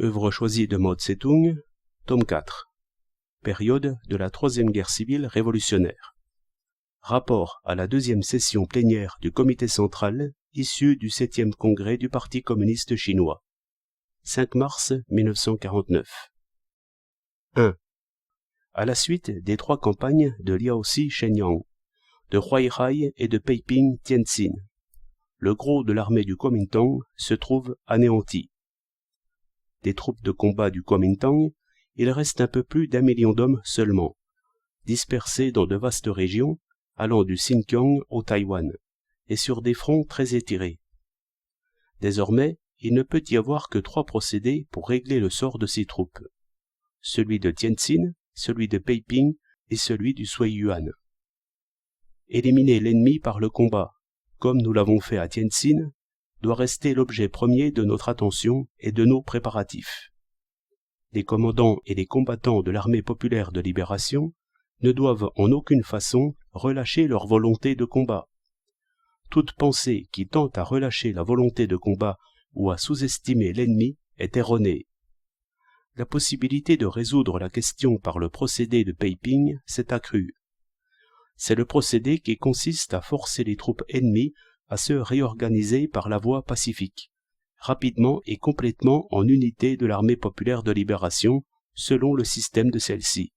Œuvre choisie de Mao Tse-tung, tome 4. Période de la Troisième Guerre civile révolutionnaire. Rapport à la deuxième session plénière du Comité central issu du 7e congrès du Parti communiste chinois. 5 mars 1949. 1. À la suite des 3 campagnes de Liaoxi Shenyang, de Huaihai et de Peiping Tianjin, le gros de l'armée du Kuomintang se trouve anéanti. Des troupes de combat du Kuomintang, il reste un peu plus d'1 million d'hommes seulement, dispersés dans de vastes régions, allant du Xinjiang au Taïwan, et sur des fronts très étirés. Désormais, il ne peut y avoir que 3 procédés pour régler le sort de ces troupes. Celui de Tianjin, celui de Peiping et celui du Suiyuan. Éliminer l'ennemi par le combat, comme nous l'avons fait à Tianjin, doit rester l'objet premier de notre attention et de nos préparatifs. Les commandants et les combattants de l'armée populaire de libération ne doivent en aucune façon relâcher leur volonté de combat. Toute pensée qui tente à relâcher la volonté de combat ou à sous-estimer l'ennemi est erronée. La possibilité de résoudre la question par le procédé de Peiping s'est accrue. C'est le procédé qui consiste à forcer les troupes ennemies à se réorganiser par la voie pacifique, rapidement et complètement en unité de l'armée populaire de libération, selon le système de celle-ci.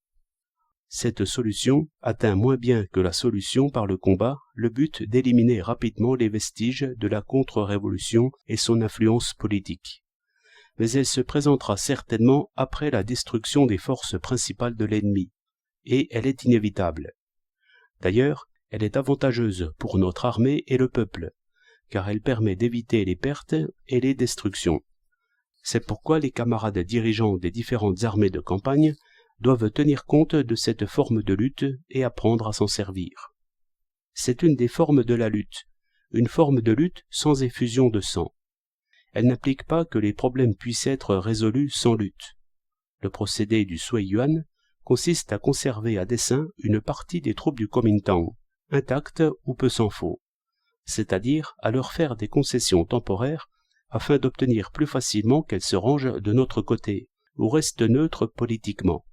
Cette solution atteint moins bien que la solution par le combat le but d'éliminer rapidement les vestiges de la contre-révolution et son influence politique. Mais elle se présentera certainement après la destruction des forces principales de l'ennemi, et elle est inévitable. D'ailleurs, elle est avantageuse pour notre armée et le peuple, car elle permet d'éviter les pertes et les destructions. C'est pourquoi les camarades dirigeants des différentes armées de campagne doivent tenir compte de cette forme de lutte et apprendre à s'en servir. C'est une des formes de la lutte, une forme de lutte sans effusion de sang. Elle n'implique pas que les problèmes puissent être résolus sans lutte. Le procédé du Suiyuan consiste à conserver à dessein une partie des troupes du Kuomintang, intactes ou peu s'en faut, c'est-à-dire à leur faire des concessions temporaires afin d'obtenir plus facilement qu'elles se rangent de notre côté ou restent neutres politiquement.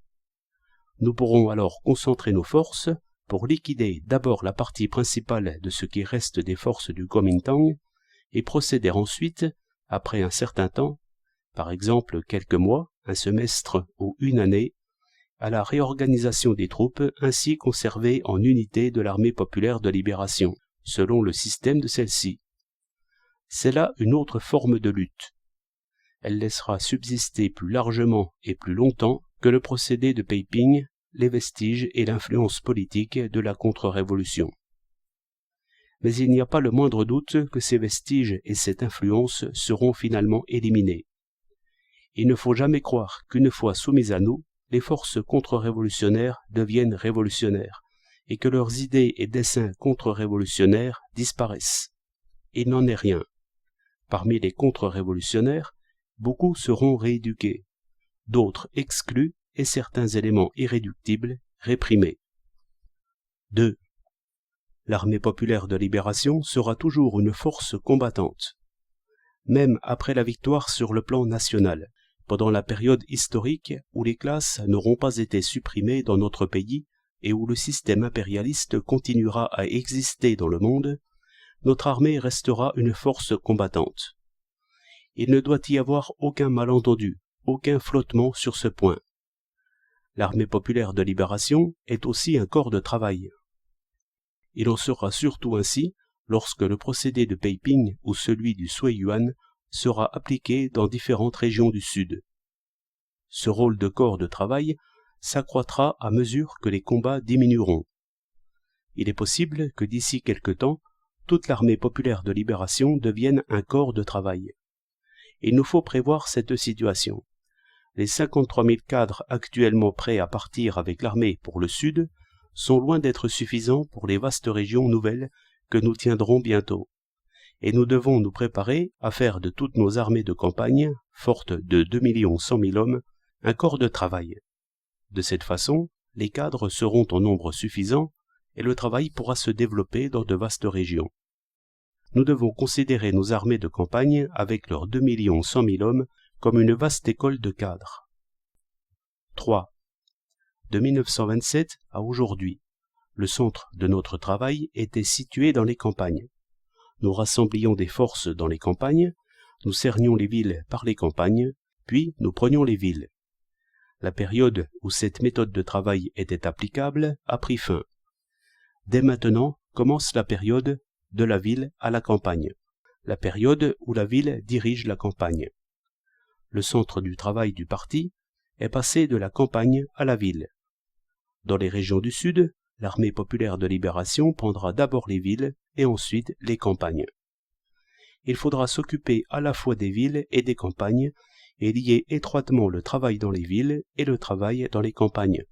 Nous pourrons alors concentrer nos forces pour liquider d'abord la partie principale de ce qui reste des forces du Kuomintang et procéder ensuite, après un certain temps, par exemple quelques mois, un semestre ou une année, à la réorganisation des troupes ainsi conservées en unité de l'armée populaire de libération, selon le système de celle-ci. C'est là une autre forme de lutte. Elle laissera subsister plus largement et plus longtemps que le procédé de Peiping les vestiges et l'influence politique de la contre-révolution. Mais il n'y a pas le moindre doute que ces vestiges et cette influence seront finalement éliminés. Il ne faut jamais croire qu'une fois soumises à nous, les forces contre-révolutionnaires deviennent révolutionnaires, et que leurs idées et desseins contre-révolutionnaires disparaissent. Il n'en est rien. Parmi les contre-révolutionnaires, beaucoup seront rééduqués, d'autres exclus et certains éléments irréductibles réprimés. 2. L'armée populaire de libération sera toujours une force combattante. Même après la victoire sur le plan national, pendant la période historique où les classes n'auront pas été supprimées dans notre pays et où le système impérialiste continuera à exister dans le monde, notre armée restera une force combattante. Il ne doit y avoir aucun malentendu, aucun flottement sur ce point. L'armée populaire de libération est aussi un corps de travail. Il en sera surtout ainsi lorsque le procédé de Peiping ou celui du Suiyuan sera appliqué dans différentes régions du Sud. Ce rôle de corps de travail s'accroîtra à mesure que les combats diminueront. Il est possible que d'ici quelque temps, toute l'armée populaire de libération devienne un corps de travail. Il nous faut prévoir cette situation. Les 53 000 cadres actuellement prêts à partir avec l'armée pour le Sud sont loin d'être suffisants pour les vastes régions nouvelles que nous tiendrons bientôt. Et nous devons nous préparer à faire de toutes nos armées de campagne, fortes de 2 100 000 hommes, un corps de travail. De cette façon, les cadres seront en nombre suffisant et le travail pourra se développer dans de vastes régions. Nous devons considérer nos armées de campagne avec leurs 2 100 000 hommes comme une vaste école de cadres. 3. De 1927 à aujourd'hui, le centre de notre travail était situé dans les campagnes. Nous rassemblions des forces dans les campagnes, nous cernions les villes par les campagnes, puis nous prenions les villes. La période où cette méthode de travail était applicable a pris fin. Dès maintenant commence la période de la ville à la campagne, la période où la ville dirige la campagne. Le centre du travail du parti est passé de la campagne à la ville. Dans les régions du Sud, l'Armée populaire de libération prendra d'abord les villes et ensuite les campagnes. Il faudra s'occuper à la fois des villes et des campagnes et lier étroitement le travail dans les villes et le travail dans les campagnes,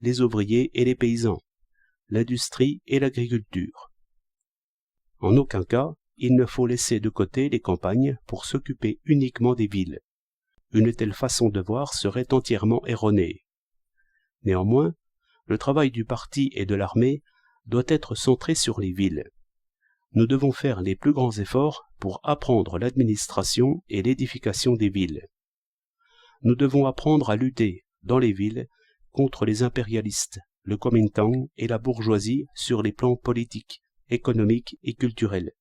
les ouvriers et les paysans, l'industrie et l'agriculture. En aucun cas, il ne faut laisser de côté les campagnes pour s'occuper uniquement des villes. Une telle façon de voir serait entièrement erronée. Néanmoins, le travail du parti et de l'armée doit être centré sur les villes. Nous devons faire les plus grands efforts pour apprendre l'administration et l'édification des villes. Nous devons apprendre à lutter, dans les villes, contre les impérialistes, le Kuomintang et la bourgeoisie sur les plans politiques, économiques et culturels,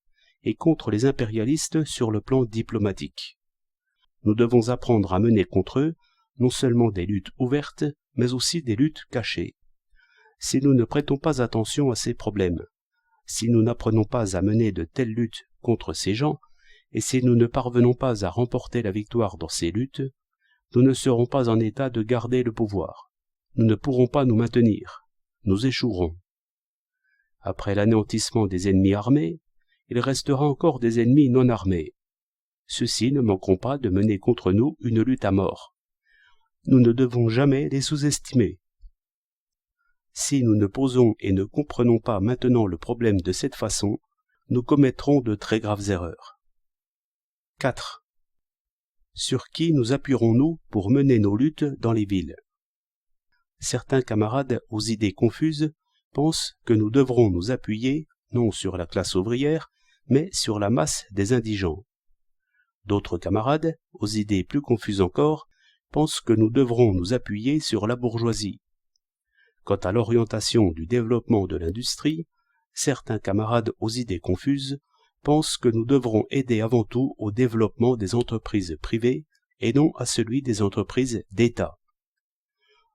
et contre les impérialistes sur le plan diplomatique. Nous devons apprendre à mener contre eux non seulement des luttes ouvertes, mais aussi des luttes cachées. Si nous ne prêtons pas attention à ces problèmes, si nous n'apprenons pas à mener de telles luttes contre ces gens, et si nous ne parvenons pas à remporter la victoire dans ces luttes, nous ne serons pas en état de garder le pouvoir. Nous ne pourrons pas nous maintenir. Nous échouerons. Après l'anéantissement des ennemis armés, il restera encore des ennemis non armés. Ceux-ci ne manqueront pas de mener contre nous une lutte à mort. Nous ne devons jamais les sous-estimer. Si nous ne posons et ne comprenons pas maintenant le problème de cette façon, nous commettrons de très graves erreurs. 4. Sur qui nous appuierons-nous pour mener nos luttes dans les villes? Certains camarades aux idées confuses pensent que nous devrons nous appuyer non sur la classe ouvrière, mais sur la masse des indigents. D'autres camarades, aux idées plus confuses encore, pensent que nous devrons nous appuyer sur la bourgeoisie. Quant à l'orientation du développement de l'industrie, certains camarades aux idées confuses pensent que nous devrons aider avant tout au développement des entreprises privées et non à celui des entreprises d'État.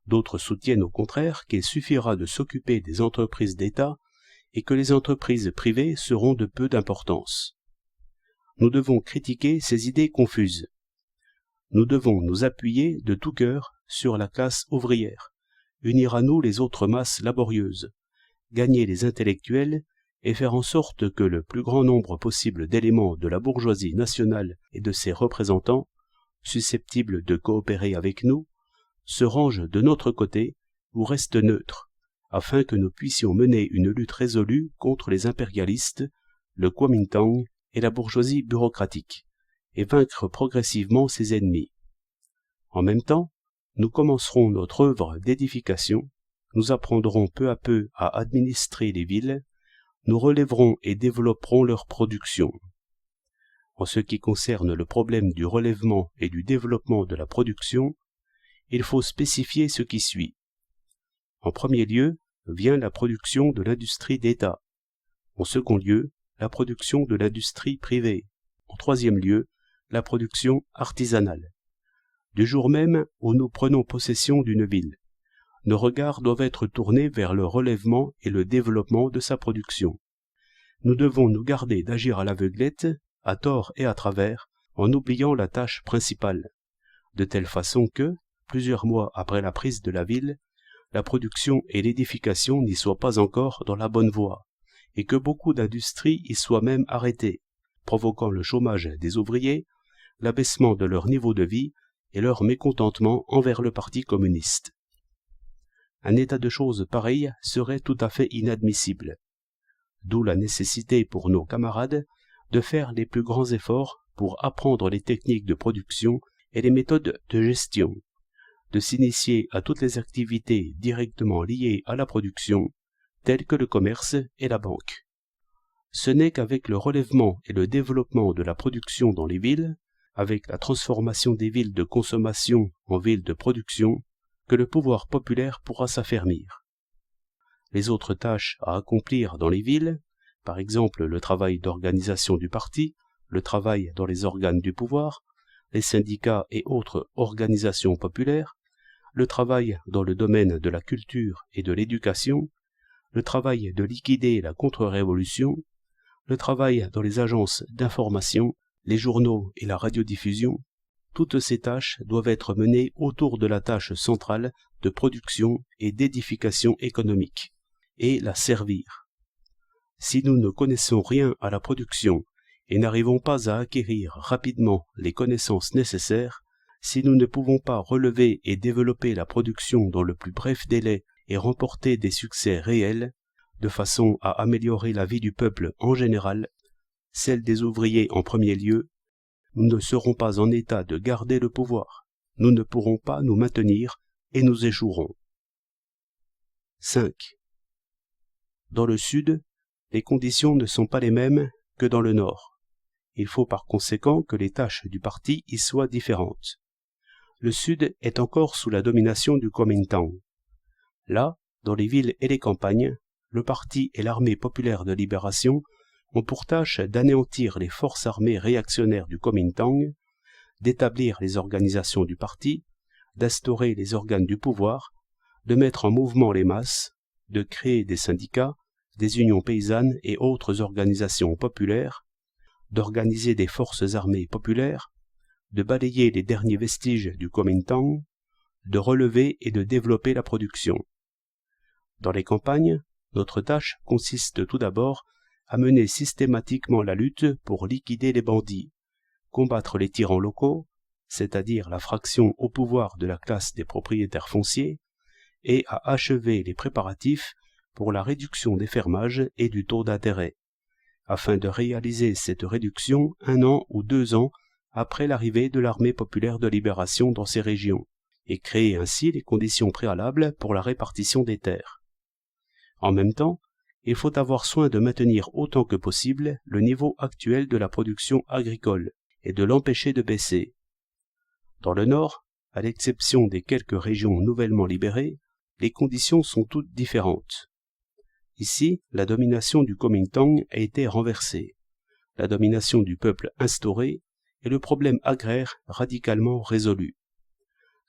D'autres soutiennent au contraire qu'il suffira de s'occuper des entreprises d'État et que les entreprises privées seront de peu d'importance. Nous devons critiquer ces idées confuses. Nous devons nous appuyer de tout cœur sur la classe ouvrière, unir à nous les autres masses laborieuses, gagner les intellectuels et faire en sorte que le plus grand nombre possible d'éléments de la bourgeoisie nationale et de ses représentants, susceptibles de coopérer avec nous, se rangent de notre côté ou restent neutres, afin que nous puissions mener une lutte résolue contre les impérialistes, le Kuomintang et la bourgeoisie bureaucratique, et vaincre progressivement ses ennemis. En même temps, nous commencerons notre œuvre d'édification, nous apprendrons peu à peu à administrer les villes, nous relèverons et développerons leur production. En ce qui concerne le problème du relèvement et du développement de la production, il faut spécifier ce qui suit. En premier lieu, vient la production de l'industrie d'État. En second lieu, la production de l'industrie privée. En troisième lieu, la production artisanale. Du jour même où nous prenons possession d'une ville, nos regards doivent être tournés vers le relèvement et le développement de sa production. Nous devons nous garder d'agir à l'aveuglette, à tort et à travers, en oubliant la tâche principale, de telle façon que, plusieurs mois après la prise de la ville, la production et l'édification n'y soient pas encore dans la bonne voie, et que beaucoup d'industries y soient même arrêtées, provoquant le chômage des ouvriers, l'abaissement de leur niveau de vie et leur mécontentement envers le Parti communiste. Un état de choses pareil serait tout à fait inadmissible, d'où la nécessité pour nos camarades de faire les plus grands efforts pour apprendre les techniques de production et les méthodes de gestion, de s'initier à toutes les activités directement liées à la production, telles que le commerce et la banque. Ce n'est qu'avec le relèvement et le développement de la production dans les villes avec la transformation des villes de consommation en villes de production, que le pouvoir populaire pourra s'affermir. Les autres tâches à accomplir dans les villes, par exemple le travail d'organisation du parti, le travail dans les organes du pouvoir, les syndicats et autres organisations populaires, le travail dans le domaine de la culture et de l'éducation, le travail de liquider la contre-révolution, le travail dans les agences d'information, les journaux et la radiodiffusion, toutes ces tâches doivent être menées autour de la tâche centrale de production et d'édification économique, et la servir. Si nous ne connaissons rien à la production et n'arrivons pas à acquérir rapidement les connaissances nécessaires, si nous ne pouvons pas relever et développer la production dans le plus bref délai et remporter des succès réels, de façon à améliorer la vie du peuple en général, celle des ouvriers en premier lieu, nous ne serons pas en état de garder le pouvoir, nous ne pourrons pas nous maintenir et nous échouerons. 5. Dans le Sud, les conditions ne sont pas les mêmes que dans le Nord. Il faut par conséquent que les tâches du parti y soient différentes. Le Sud est encore sous la domination du Kuomintang. Là, dans les villes et les campagnes, le parti et l'armée populaire de libération ont pour tâche d'anéantir les forces armées réactionnaires du Kuomintang, d'établir les organisations du parti, d'instaurer les organes du pouvoir, de mettre en mouvement les masses, de créer des syndicats, des unions paysannes et autres organisations populaires, d'organiser des forces armées populaires, de balayer les derniers vestiges du Kuomintang, de relever et de développer la production. Dans les campagnes, notre tâche consiste tout d'abord à mener systématiquement la lutte pour liquider les bandits, combattre les tyrans locaux, c'est-à-dire la fraction au pouvoir de la classe des propriétaires fonciers, et à achever les préparatifs pour la réduction des fermages et du taux d'intérêt, afin de réaliser cette réduction 1 an ou 2 ans après l'arrivée de l'armée populaire de libération dans ces régions, et créer ainsi les conditions préalables pour la répartition des terres. En même temps, il faut avoir soin de maintenir autant que possible le niveau actuel de la production agricole et de l'empêcher de baisser. Dans le Nord, à l'exception des quelques régions nouvellement libérées, les conditions sont toutes différentes. Ici, la domination du Kuomintang a été renversée, la domination du peuple instaurée et le problème agraire radicalement résolu.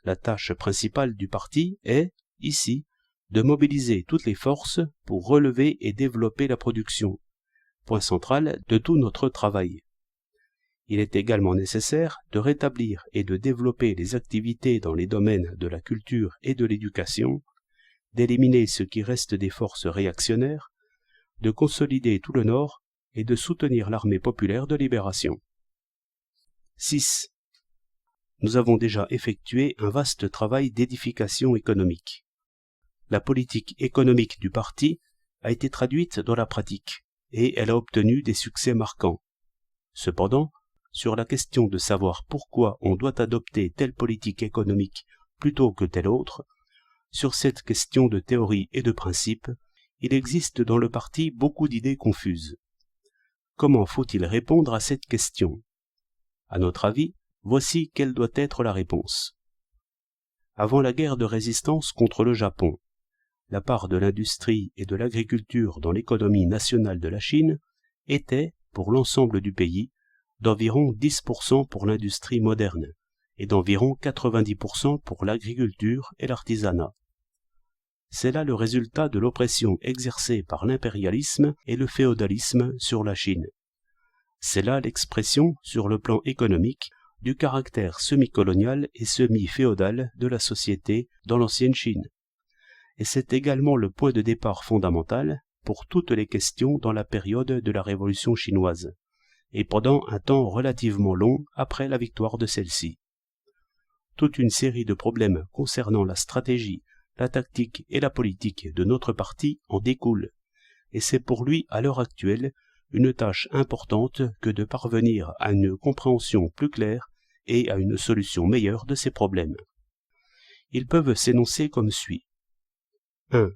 La tâche principale du parti est, ici, de mobiliser toutes les forces pour relever et développer la production, point central de tout notre travail. Il est également nécessaire de rétablir et de développer les activités dans les domaines de la culture et de l'éducation, d'éliminer ce qui reste des forces réactionnaires, de consolider tout le Nord et de soutenir l'armée populaire de libération. 6. Nous avons déjà effectué un vaste travail d'édification économique. La politique économique du parti a été traduite dans la pratique, et elle a obtenu des succès marquants. Cependant, sur la question de savoir pourquoi on doit adopter telle politique économique plutôt que telle autre, sur cette question de théorie et de principe, il existe dans le parti beaucoup d'idées confuses. Comment faut-il répondre à cette question? À notre avis, voici quelle doit être la réponse. Avant la guerre de résistance contre le Japon, la part de l'industrie et de l'agriculture dans l'économie nationale de la Chine était, pour l'ensemble du pays, d'environ 10% pour l'industrie moderne et d'environ 90% pour l'agriculture et l'artisanat. C'est là le résultat de l'oppression exercée par l'impérialisme et le féodalisme sur la Chine. C'est là l'expression, sur le plan économique, du caractère semi-colonial et semi-féodal de la société dans l'ancienne Chine. Et c'est également le point de départ fondamental pour toutes les questions dans la période de la Révolution chinoise, et pendant un temps relativement long après la victoire de celle-ci. Toute une série de problèmes concernant la stratégie, la tactique et la politique de notre parti en découlent, et c'est pour lui, à l'heure actuelle, une tâche importante que de parvenir à une compréhension plus claire et à une solution meilleure de ces problèmes. Ils peuvent s'énoncer comme suit. 1.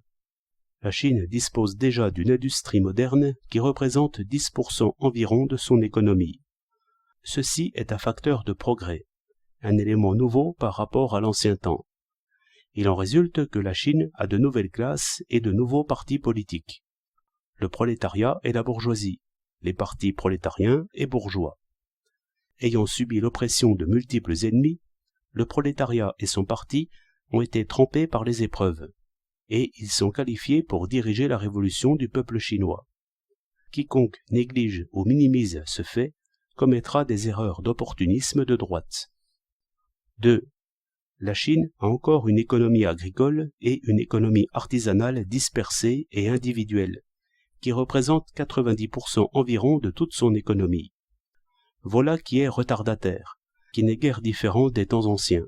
La Chine dispose déjà d'une industrie moderne qui représente 10% environ de son économie. ceci est un facteur de progrès, un élément nouveau par rapport à l'ancien temps. Il en résulte que la Chine a de nouvelles classes et de nouveaux partis politiques. Le prolétariat et la bourgeoisie, les partis prolétariens et bourgeois. Ayant subi l'oppression de multiples ennemis, le prolétariat et son parti ont été trempés par les épreuves, et ils sont qualifiés pour diriger la révolution du peuple chinois. Quiconque néglige ou minimise ce fait commettra des erreurs d'opportunisme de droite. 2. La Chine a encore une économie agricole et une économie artisanale dispersée et individuelle, qui représente 90% environ de toute son économie. Voilà qui est retardataire, qui n'est guère différent des temps anciens.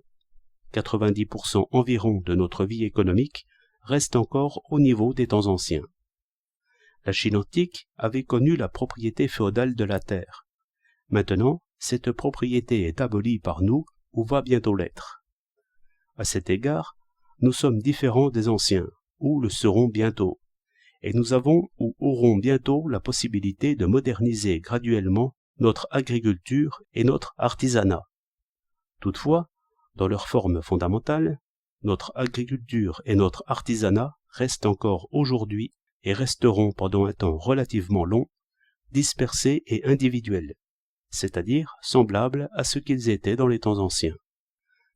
90% environ de notre vie économique reste encore au niveau des temps anciens. La Chine antique avait connu la propriété féodale de la terre. Maintenant, cette propriété est abolie par nous ou va bientôt l'être. À cet égard, nous sommes différents des anciens, ou le serons bientôt, et nous avons ou aurons bientôt la possibilité de moderniser graduellement notre agriculture et notre artisanat. Toutefois, dans leur forme fondamentale, notre agriculture et notre artisanat restent encore aujourd'hui et resteront pendant un temps relativement long, dispersés et individuels, c'est-à-dire semblables à ce qu'ils étaient dans les temps anciens.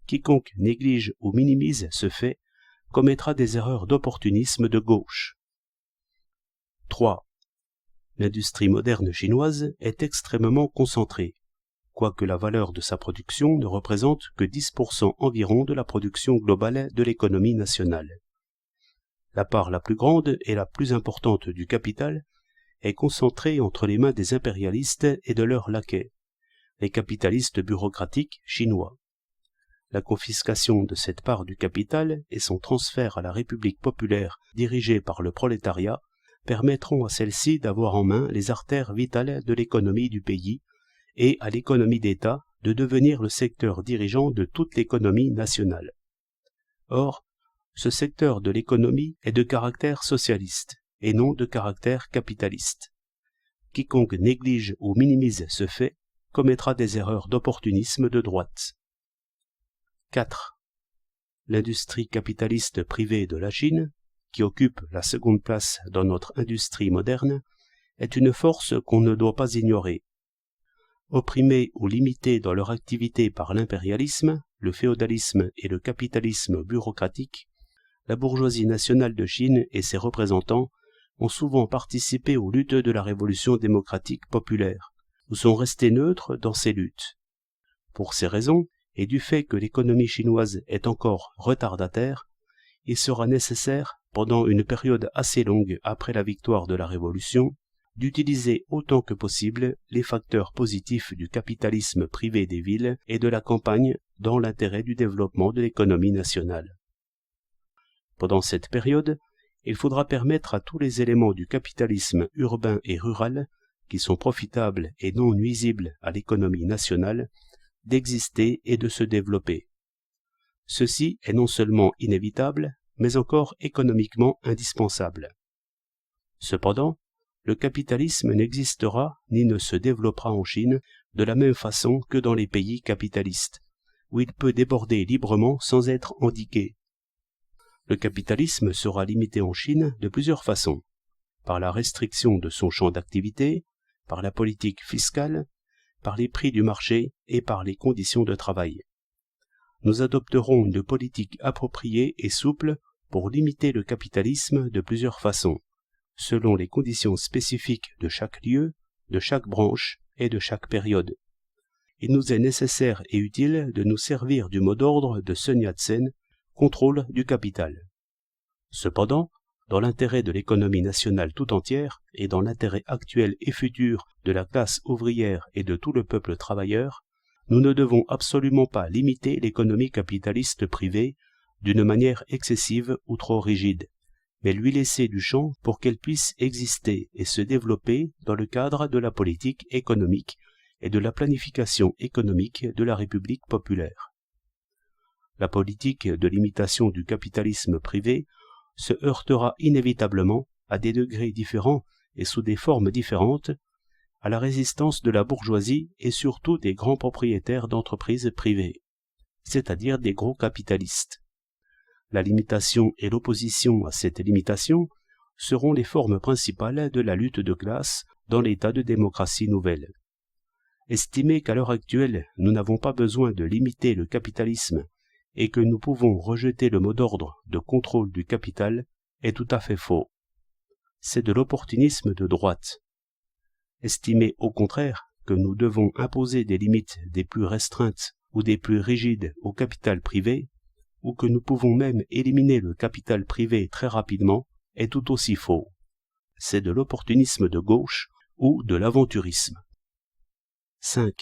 Quiconque néglige ou minimise ce fait commettra des erreurs d'opportunisme de gauche. 3. L'industrie moderne chinoise est extrêmement concentrée, quoique la valeur de sa production ne représente que 10% environ de la production globale de l'économie nationale. La part la plus grande et la plus importante du capital est concentrée entre les mains des impérialistes et de leurs laquais, les capitalistes bureaucratiques chinois. La confiscation de cette part du capital et son transfert à la République populaire dirigée par le prolétariat permettront à celle-ci d'avoir en main les artères vitales de l'économie du pays et à l'économie d'État de devenir le secteur dirigeant de toute l'économie nationale. Or, ce secteur de l'économie est de caractère socialiste et non de caractère capitaliste. Quiconque néglige ou minimise ce fait commettra des erreurs d'opportunisme de droite. 4. L'industrie capitaliste privée de la Chine, qui occupe la seconde place dans notre industrie moderne, est une force qu'on ne doit pas ignorer. Opprimés ou limités dans leur activité par l'impérialisme, le féodalisme et le capitalisme bureaucratique, la bourgeoisie nationale de Chine et ses représentants ont souvent participé aux luttes de la révolution démocratique populaire, ou sont restés neutres dans ces luttes. Pour ces raisons, et du fait que l'économie chinoise est encore retardataire, il sera nécessaire, pendant une période assez longue après la victoire de la Révolution, d'utiliser autant que possible les facteurs positifs du capitalisme privé des villes et de la campagne dans l'intérêt du développement de l'économie nationale. Pendant cette période, il faudra permettre à tous les éléments du capitalisme urbain et rural, qui sont profitables et non nuisibles à l'économie nationale, d'exister et de se développer. Ceci est non seulement inévitable, mais encore économiquement indispensable. Cependant, le capitalisme n'existera ni ne se développera en Chine de la même façon que dans les pays capitalistes, où il peut déborder librement sans être endigué. Le capitalisme sera limité en Chine de plusieurs façons, par la restriction de son champ d'activité, par la politique fiscale, par les prix du marché et par les conditions de travail. Nous adopterons une politique appropriée et souple pour limiter le capitalisme de plusieurs façons, selon les conditions spécifiques de chaque lieu, de chaque branche et de chaque période. Il nous est nécessaire et utile de nous servir du mot d'ordre de Sun Yat-sen, contrôle du capital. Cependant, dans l'intérêt de l'économie nationale tout entière et dans l'intérêt actuel et futur de la classe ouvrière et de tout le peuple travailleur, nous ne devons absolument pas limiter l'économie capitaliste privée d'une manière excessive ou trop rigide, mais lui laisser du champ pour qu'elle puisse exister et se développer dans le cadre de la politique économique et de la planification économique de la République populaire. La politique de limitation du capitalisme privé se heurtera inévitablement à des degrés différents et sous des formes différentes à la résistance de la bourgeoisie et surtout des grands propriétaires d'entreprises privées, c'est-à-dire des gros capitalistes. La limitation et l'opposition à cette limitation seront les formes principales de la lutte de classe dans l'état de démocratie nouvelle. Estimer qu'à l'heure actuelle, nous n'avons pas besoin de limiter le capitalisme et que nous pouvons rejeter le mot d'ordre de contrôle du capital est tout à fait faux. C'est de l'opportunisme de droite. Estimer au contraire que nous devons imposer des limites des plus restreintes ou des plus rigides au capital privé, ou que nous pouvons même éliminer le capital privé très rapidement, est tout aussi faux. C'est de l'opportunisme de gauche ou de l'aventurisme. 5.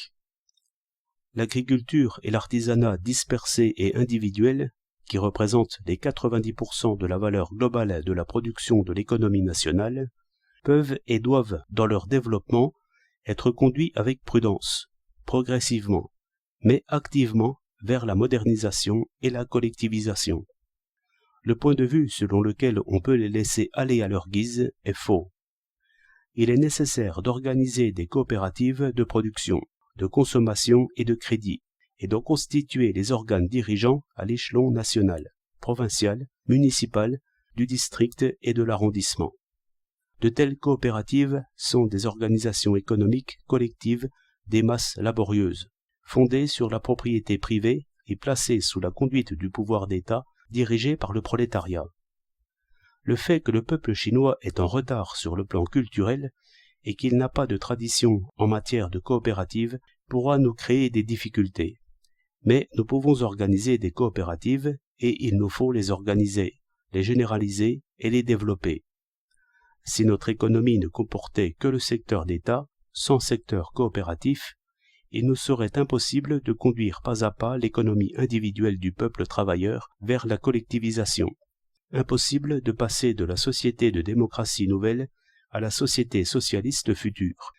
L'agriculture et l'artisanat dispersés et individuels, qui représentent les 90% de la valeur globale de la production de l'économie nationale, peuvent et doivent, dans leur développement, être conduits avec prudence, progressivement, mais activement vers la modernisation et la collectivisation. Le point de vue selon lequel on peut les laisser aller à leur guise est faux. Il est nécessaire d'organiser des coopératives de production, de consommation et de crédit, et d'en constituer les organes dirigeants à l'échelon national, provincial, municipal, du district et de l'arrondissement. De telles coopératives sont des organisations économiques collectives des masses laborieuses, fondées sur la propriété privée et placées sous la conduite du pouvoir d'État dirigé par le prolétariat. Le fait que le peuple chinois est en retard sur le plan culturel et qu'il n'a pas de tradition en matière de coopérative pourra nous créer des difficultés. Mais nous pouvons organiser des coopératives et il nous faut les organiser, les généraliser et les développer. Si notre économie ne comportait que le secteur d'État, sans secteur coopératif, il nous serait impossible de conduire pas à pas l'économie individuelle du peuple travailleur vers la collectivisation. Impossible de passer de la société de démocratie nouvelle à la société socialiste future,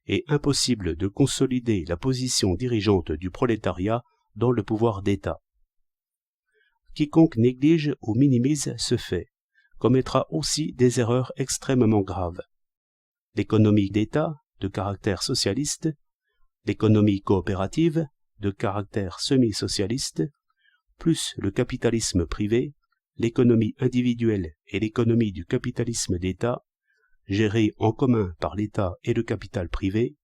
et impossible de consolider la position dirigeante du prolétariat dans le pouvoir d'État. Quiconque néglige ou minimise ce fait commettra aussi des erreurs extrêmement graves. L'économie d'État, de caractère socialiste, l'économie coopérative, de caractère semi-socialiste, plus le capitalisme privé, l'économie individuelle et l'économie du capitalisme d'État, gérés en commun par l'État et le capital privé,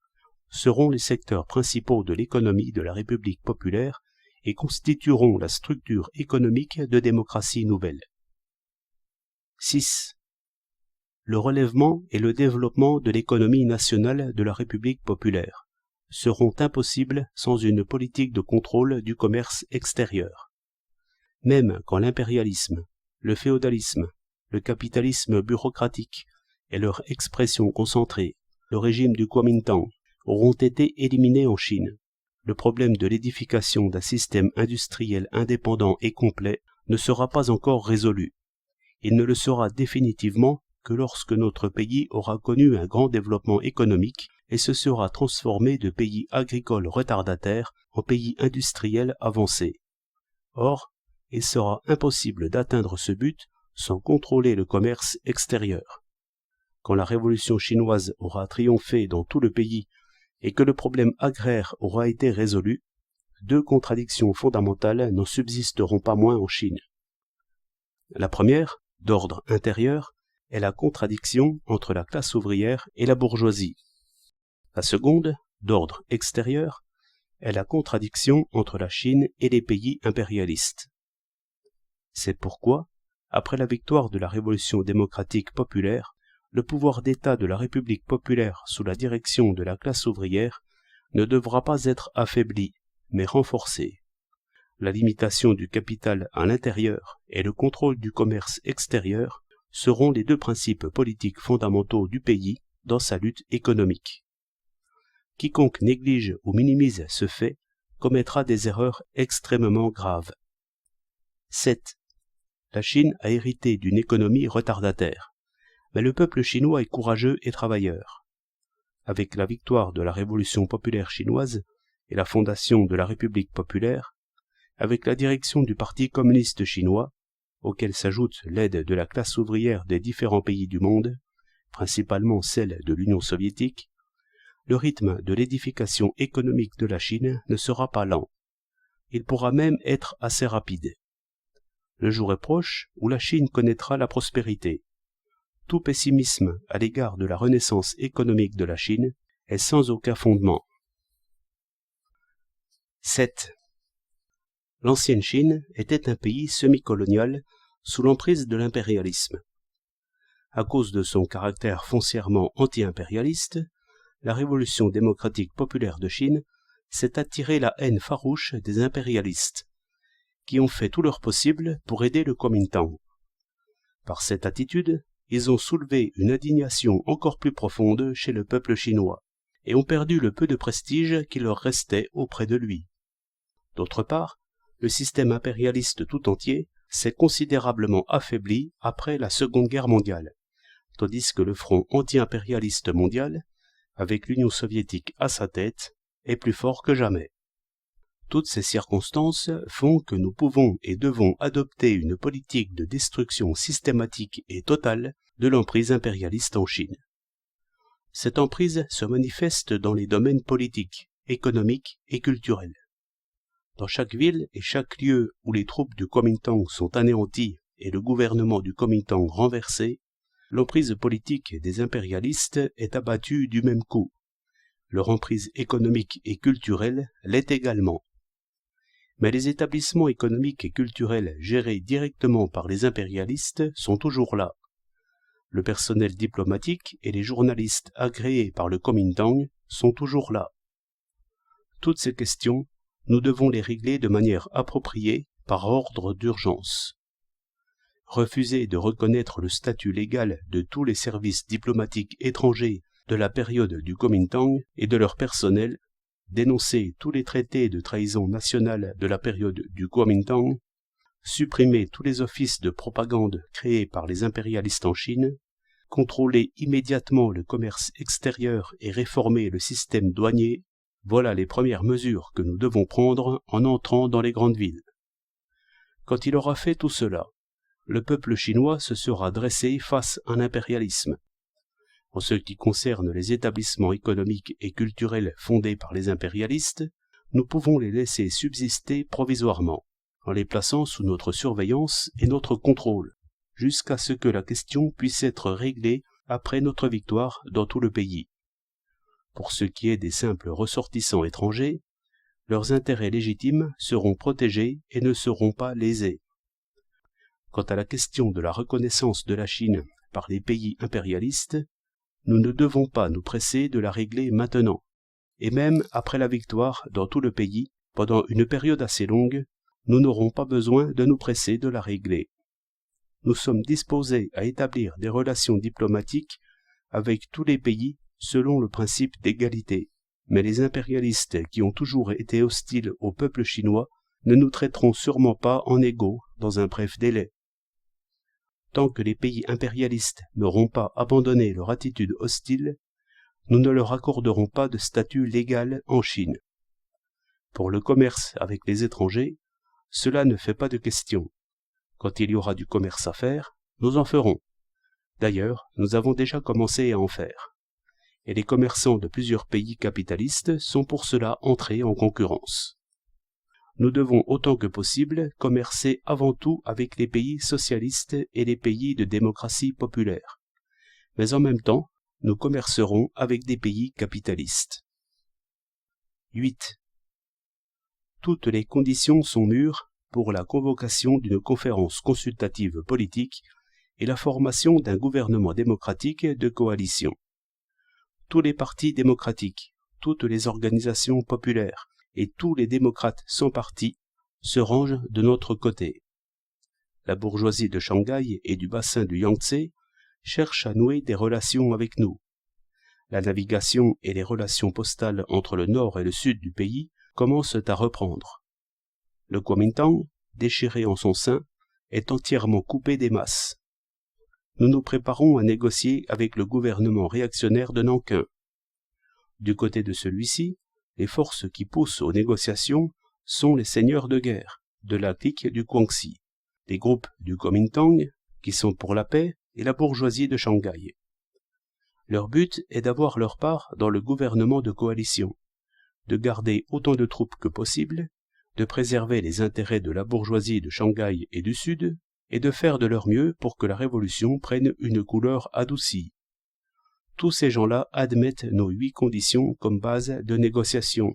seront les secteurs principaux de l'économie de la République populaire et constitueront la structure économique de démocratie nouvelle. 6. Le relèvement et le développement de l'économie nationale de la République populaire seront impossibles sans une politique de contrôle du commerce extérieur. Même quand l'impérialisme, le féodalisme, le capitalisme bureaucratique et leur expression concentrée, le régime du Kuomintang, auront été éliminés en Chine, le problème de l'édification d'un système industriel indépendant et complet ne sera pas encore résolu. Il ne le sera définitivement que lorsque notre pays aura connu un grand développement économique et se sera transformé de pays agricoles retardataires en pays industriels avancés. Or, il sera impossible d'atteindre ce but sans contrôler le commerce extérieur. Quand la révolution chinoise aura triomphé dans tout le pays et que le problème agraire aura été résolu, deux contradictions fondamentales n'en subsisteront pas moins en Chine. La première, d'ordre intérieur, est la contradiction entre la classe ouvrière et la bourgeoisie. La seconde, d'ordre extérieur, est la contradiction entre la Chine et les pays impérialistes. C'est pourquoi, après la victoire de la Révolution démocratique populaire, le pouvoir d'État de la République populaire sous la direction de la classe ouvrière ne devra pas être affaibli, mais renforcé. La limitation du capital à l'intérieur et le contrôle du commerce extérieur seront les deux principes politiques fondamentaux du pays dans sa lutte économique. Quiconque néglige ou minimise ce fait commettra des erreurs extrêmement graves. 7. La Chine a hérité d'une économie retardataire, mais le peuple chinois est courageux et travailleur. Avec la victoire de la Révolution populaire chinoise et la fondation de la République populaire, avec la direction du Parti communiste chinois, auquel s'ajoute l'aide de la classe ouvrière des différents pays du monde, principalement celle de l'Union soviétique, le rythme de l'édification économique de la Chine ne sera pas lent. Il pourra même être assez rapide. Le jour est proche où la Chine connaîtra la prospérité. Tout pessimisme à l'égard de la renaissance économique de la Chine est sans aucun fondement. 7. L'ancienne Chine était un pays semi-colonial sous l'emprise de l'impérialisme. À cause de son caractère foncièrement anti-impérialiste, la Révolution démocratique populaire de Chine s'est attiré la haine farouche des impérialistes, qui ont fait tout leur possible pour aider le Kuomintang. Par cette attitude, ils ont soulevé une indignation encore plus profonde chez le peuple chinois, et ont perdu le peu de prestige qui leur restait auprès de lui. D'autre part, le système impérialiste tout entier s'est considérablement affaibli après la Seconde Guerre mondiale, tandis que le front anti-impérialiste mondial, avec l'Union soviétique à sa tête, est plus fort que jamais. Toutes ces circonstances font que nous pouvons et devons adopter une politique de destruction systématique et totale de l'emprise impérialiste en Chine. Cette emprise se manifeste dans les domaines politiques, économiques et culturels. Dans chaque ville et chaque lieu où les troupes du Kuomintang sont anéanties et le gouvernement du Kuomintang renversé, l'emprise politique des impérialistes est abattue du même coup. Leur emprise économique et culturelle l'est également. Mais les établissements économiques et culturels gérés directement par les impérialistes sont toujours là. Le personnel diplomatique et les journalistes agréés par le Kuomintang sont toujours là. Toutes ces questions, nous devons les régler de manière appropriée par ordre d'urgence. Refuser de reconnaître le statut légal de tous les services diplomatiques étrangers de la période du Kuomintang et de leur personnel, dénoncer tous les traités de trahison nationale de la période du Kuomintang, supprimer tous les offices de propagande créés par les impérialistes en Chine, contrôler immédiatement le commerce extérieur et réformer le système douanier, voilà les premières mesures que nous devons prendre en entrant dans les grandes villes. Quand il aura fait tout cela, le peuple chinois se sera dressé face à l'impérialisme. En ce qui concerne les établissements économiques et culturels fondés par les impérialistes, nous pouvons les laisser subsister provisoirement, en les plaçant sous notre surveillance et notre contrôle, jusqu'à ce que la question puisse être réglée après notre victoire dans tout le pays. Pour ce qui est des simples ressortissants étrangers, leurs intérêts légitimes seront protégés et ne seront pas lésés. Quant à la question de la reconnaissance de la Chine par les pays impérialistes, nous ne devons pas nous presser de la régler maintenant, et même après la victoire dans tout le pays, pendant une période assez longue, nous n'aurons pas besoin de nous presser de la régler. Nous sommes disposés à établir des relations diplomatiques avec tous les pays selon le principe d'égalité, mais les impérialistes qui ont toujours été hostiles au peuple chinois ne nous traiteront sûrement pas en égaux dans un bref délai. Tant que les pays impérialistes n'auront pas abandonné leur attitude hostile, nous ne leur accorderons pas de statut légal en Chine. Pour le commerce avec les étrangers, cela ne fait pas de question. Quand il y aura du commerce à faire, nous en ferons. D'ailleurs, nous avons déjà commencé à en faire. Et les commerçants de plusieurs pays capitalistes sont pour cela entrés en concurrence. Nous devons autant que possible commercer avant tout avec les pays socialistes et les pays de démocratie populaire. Mais en même temps, nous commercerons avec des pays capitalistes. 8. Toutes les conditions sont mûres pour la convocation d'une conférence consultative politique et la formation d'un gouvernement démocratique de coalition. Tous les partis démocratiques, toutes les organisations populaires et tous les démocrates sans parti se rangent de notre côté. La bourgeoisie de Shanghai et du bassin du Yangtze cherche à nouer des relations avec nous. La navigation et les relations postales entre le nord et le sud du pays commencent à reprendre. Le Kuomintang, déchiré en son sein, est entièrement coupé des masses. Nous nous préparons à négocier avec le gouvernement réactionnaire de Nankin. Du côté de celui-ci, les forces qui poussent aux négociations sont les seigneurs de guerre de la clique du Guangxi, les groupes du Kuomintang qui sont pour la paix et la bourgeoisie de Shanghai. Leur but est d'avoir leur part dans le gouvernement de coalition, de garder autant de troupes que possible, de préserver les intérêts de la bourgeoisie de Shanghai et du Sud, et de faire de leur mieux pour que la révolution prenne une couleur adoucie. Tous ces gens-là admettent nos 8 conditions comme base de négociation,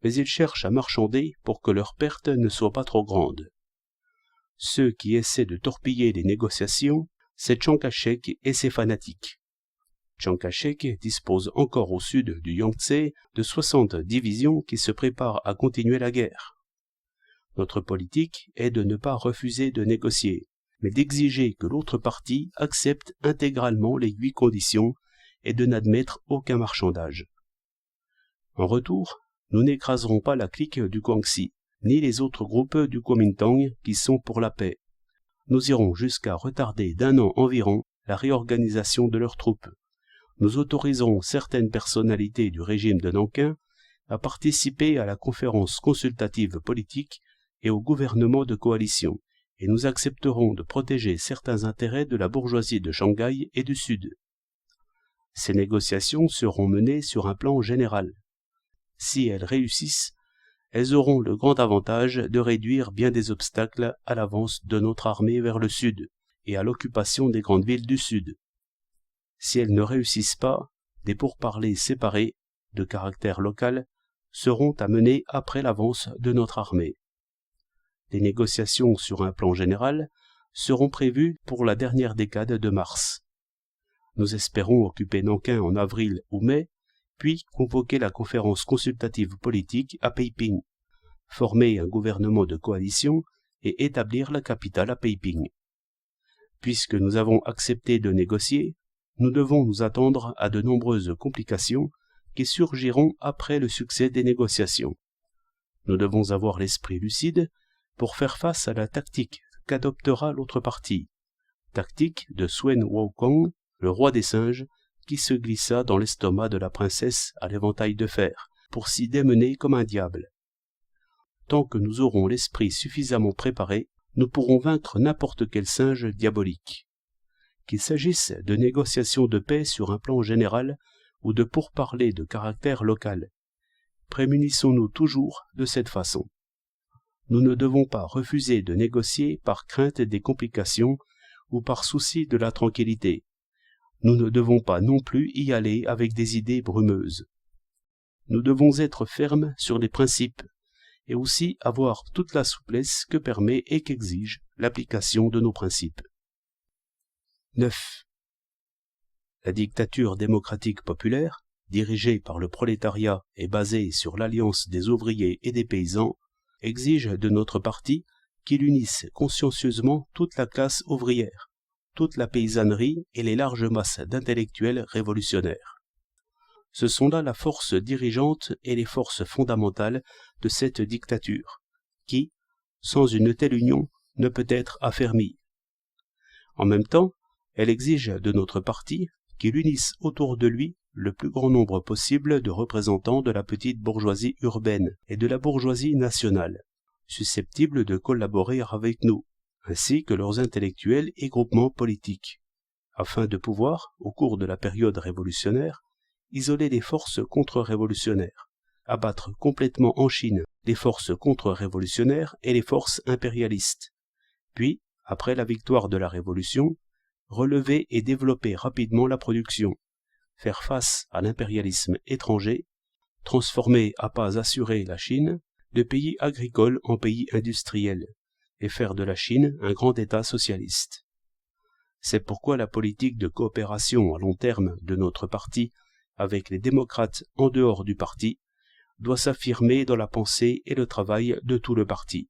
mais ils cherchent à marchander pour que leur perte ne soit pas trop grande. Ceux qui essaient de torpiller les négociations, c'est Chiang Kai-shek et ses fanatiques. Chiang Kai-shek dispose encore au sud du Yangtze de 60 divisions qui se préparent à continuer la guerre. Notre politique est de ne pas refuser de négocier, mais d'exiger que l'autre partie accepte intégralement les 8 conditions et de n'admettre aucun marchandage. En retour, nous n'écraserons pas la clique du Guangxi, ni les autres groupes du Kuomintang qui sont pour la paix. Nous irons jusqu'à retarder d'1 an environ la réorganisation de leurs troupes. Nous autoriserons certaines personnalités du régime de Nankin à participer à la conférence consultative politique et au gouvernement de coalition, et nous accepterons de protéger certains intérêts de la bourgeoisie de Shanghai et du Sud. Ces négociations seront menées sur un plan général. Si elles réussissent, elles auront le grand avantage de réduire bien des obstacles à l'avance de notre armée vers le Sud et à l'occupation des grandes villes du Sud. Si elles ne réussissent pas, des pourparlers séparés, de caractère local, seront à mener après l'avance de notre armée. Les négociations sur un plan général seront prévues pour la dernière décade de mars. Nous espérons occuper Nankin en avril ou mai, puis convoquer la conférence consultative politique à Peiping, former un gouvernement de coalition et établir la capitale à Peiping. Puisque nous avons accepté de négocier, nous devons nous attendre à de nombreuses complications qui surgiront après le succès des négociations. Nous devons avoir l'esprit lucide pour faire face à la tactique qu'adoptera l'autre partie, tactique de Suen Wukong, le roi des singes, qui se glissa dans l'estomac de la princesse à l'éventail de fer, pour s'y démener comme un diable. Tant que nous aurons l'esprit suffisamment préparé, nous pourrons vaincre n'importe quel singe diabolique. Qu'il s'agisse de négociations de paix sur un plan général ou de pourparlers de caractère local, prémunissons-nous toujours de cette façon. Nous ne devons pas refuser de négocier par crainte des complications ou par souci de la tranquillité. Nous ne devons pas non plus y aller avec des idées brumeuses. Nous devons être fermes sur les principes et aussi avoir toute la souplesse que permet et qu'exige l'application de nos principes. 9. La dictature démocratique populaire, dirigée par le prolétariat et basée sur l'alliance des ouvriers et des paysans, exige de notre parti qu'il unisse consciencieusement toute la classe ouvrière, toute la paysannerie et les larges masses d'intellectuels révolutionnaires. Ce sont là la force dirigeante et les forces fondamentales de cette dictature, qui, sans une telle union, ne peut être affermie. En même temps, elle exige de notre parti qu'il unisse autour de lui le plus grand nombre possible de représentants de la petite bourgeoisie urbaine et de la bourgeoisie nationale, susceptibles de collaborer avec nous, ainsi que leurs intellectuels et groupements politiques, afin de pouvoir, au cours de la période révolutionnaire, isoler les forces contre-révolutionnaires, abattre complètement en Chine les forces contre-révolutionnaires et les forces impérialistes, puis, après la victoire de la Révolution, relever et développer rapidement la production, faire face à l'impérialisme étranger, transformer à pas assurés la Chine de pays agricole en pays industriel, et faire de la Chine un grand État socialiste. C'est pourquoi la politique de coopération à long terme de notre parti avec les démocrates en dehors du parti doit s'affirmer dans la pensée et le travail de tout le parti.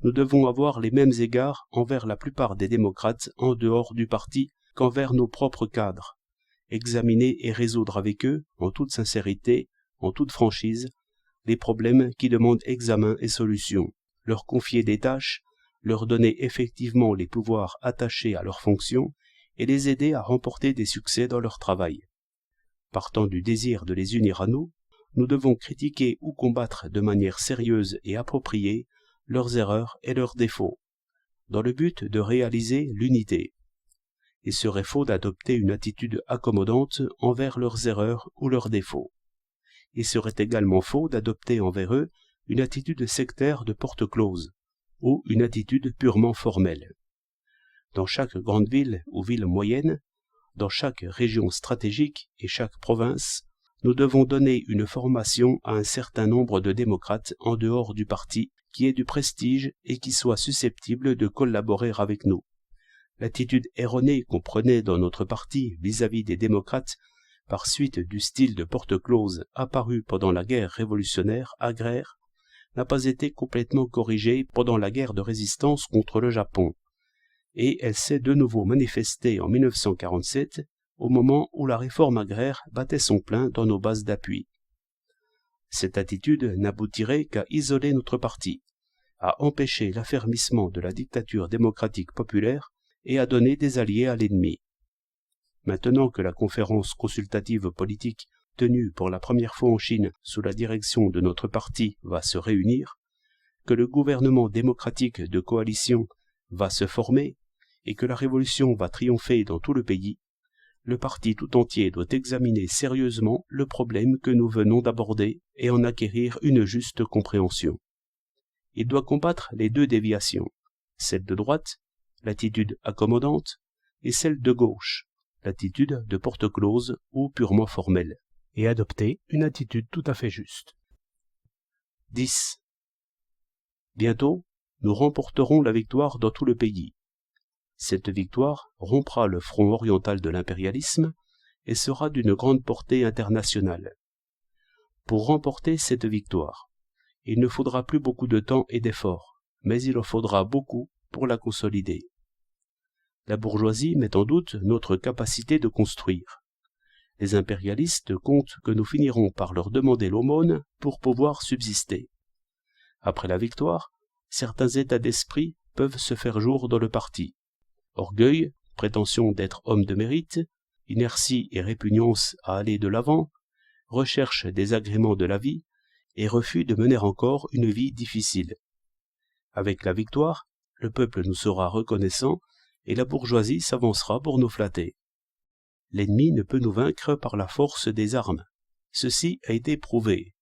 Nous devons avoir les mêmes égards envers la plupart des démocrates en dehors du parti qu'envers nos propres cadres, examiner et résoudre avec eux, en toute sincérité, en toute franchise, les problèmes qui demandent examen et solution, leur confier des tâches, leur donner effectivement les pouvoirs attachés à leurs fonctions et les aider à remporter des succès dans leur travail. Partant du désir de les unir à nous, nous devons critiquer ou combattre de manière sérieuse et appropriée leurs erreurs et leurs défauts, dans le but de réaliser l'unité. Il serait faux d'adopter une attitude accommodante envers leurs erreurs ou leurs défauts. Il serait également faux d'adopter envers eux une attitude sectaire de porte close, ou une attitude purement formelle. Dans chaque grande ville ou ville moyenne, dans chaque région stratégique et chaque province, nous devons donner une formation à un certain nombre de démocrates en dehors du parti qui ait du prestige et qui soit susceptible de collaborer avec nous. L'attitude erronée qu'on prenait dans notre parti vis-à-vis des démocrates par suite du style de porte close apparu pendant la guerre révolutionnaire agraire n'a pas été complètement corrigée pendant la guerre de résistance contre le Japon, et elle s'est de nouveau manifestée en 1947 au moment où la réforme agraire battait son plein dans nos bases d'appui. Cette attitude n'aboutirait qu'à isoler notre parti, à empêcher l'affermissement de la dictature démocratique populaire et à donner des alliés à l'ennemi. Maintenant que la conférence consultative politique tenue pour la première fois en Chine sous la direction de notre parti va se réunir, que le gouvernement démocratique de coalition va se former et que la révolution va triompher dans tout le pays, le parti tout entier doit examiner sérieusement le problème que nous venons d'aborder et en acquérir une juste compréhension. Il doit combattre les deux déviations, celle de droite, l'attitude accommodante, et celle de gauche, l'attitude de porte close ou purement formelle, et adopter une attitude tout à fait juste. 10. Bientôt, nous remporterons la victoire dans tout le pays. Cette victoire rompra le front oriental de l'impérialisme et sera d'une grande portée internationale. Pour remporter cette victoire, il ne faudra plus beaucoup de temps et d'efforts, mais il en faudra beaucoup pour la consolider. La bourgeoisie met en doute notre capacité de construire. Les impérialistes comptent que nous finirons par leur demander l'aumône pour pouvoir subsister. Après la victoire, certains états d'esprit peuvent se faire jour dans le parti. Orgueil, prétention d'être homme de mérite, inertie et répugnance à aller de l'avant, recherche des agréments de la vie et refus de mener encore une vie difficile. Avec la victoire, le peuple nous sera reconnaissant et la bourgeoisie s'avancera pour nous flatter. L'ennemi ne peut nous vaincre par la force des armes. Ceci a été prouvé.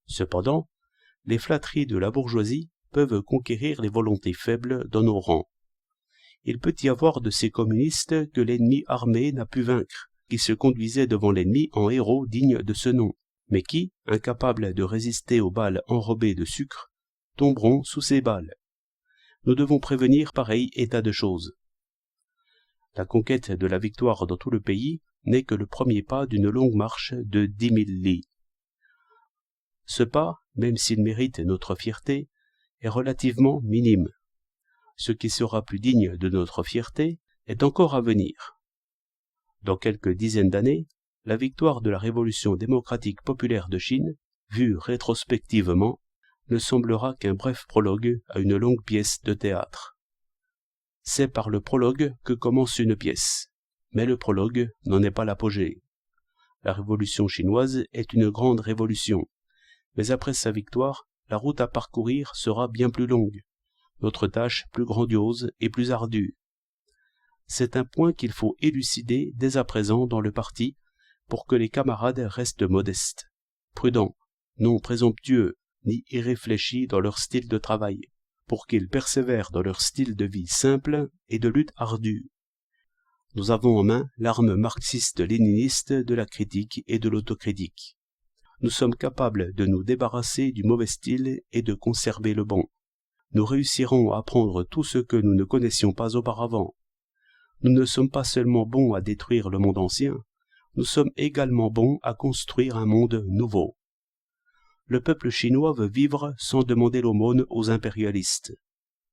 Cependant, les flatteries de la bourgeoisie peuvent conquérir les volontés faibles dans nos rangs. Il peut y avoir de ces communistes que l'ennemi armé n'a pu vaincre, qui se conduisaient devant l'ennemi en héros dignes de ce nom, mais qui, incapables de résister aux balles enrobées de sucre, tomberont sous ces balles. Nous devons prévenir pareil état de choses. La conquête de la victoire dans tout le pays n'est que le premier pas d'une longue marche de 10 000 lis. Ce pas, même s'il mérite notre fierté, est relativement minime. Ce qui sera plus digne de notre fierté est encore à venir. Dans quelques dizaines d'années, la victoire de la Révolution démocratique populaire de Chine, vue rétrospectivement, ne semblera qu'un bref prologue à une longue pièce de théâtre. C'est par le prologue que commence une pièce, mais le prologue n'en est pas l'apogée. La Révolution chinoise est une grande révolution, mais après sa victoire, la route à parcourir sera bien plus longue, notre tâche plus grandiose et plus ardue. C'est un point qu'il faut élucider dès à présent dans le parti pour que les camarades restent modestes, prudents, non présomptueux, ni irréfléchis dans leur style de travail, pour qu'ils persévèrent dans leur style de vie simple et de lutte ardue. Nous avons en main l'arme marxiste-léniniste de la critique et de l'autocritique. Nous sommes capables de nous débarrasser du mauvais style et de conserver le bon. Nous réussirons à apprendre tout ce que nous ne connaissions pas auparavant. Nous ne sommes pas seulement bons à détruire le monde ancien, nous sommes également bons à construire un monde nouveau. Le peuple chinois veut vivre sans demander l'aumône aux impérialistes.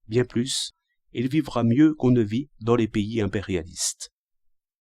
Bien plus, il vivra mieux qu'on ne vit dans les pays impérialistes.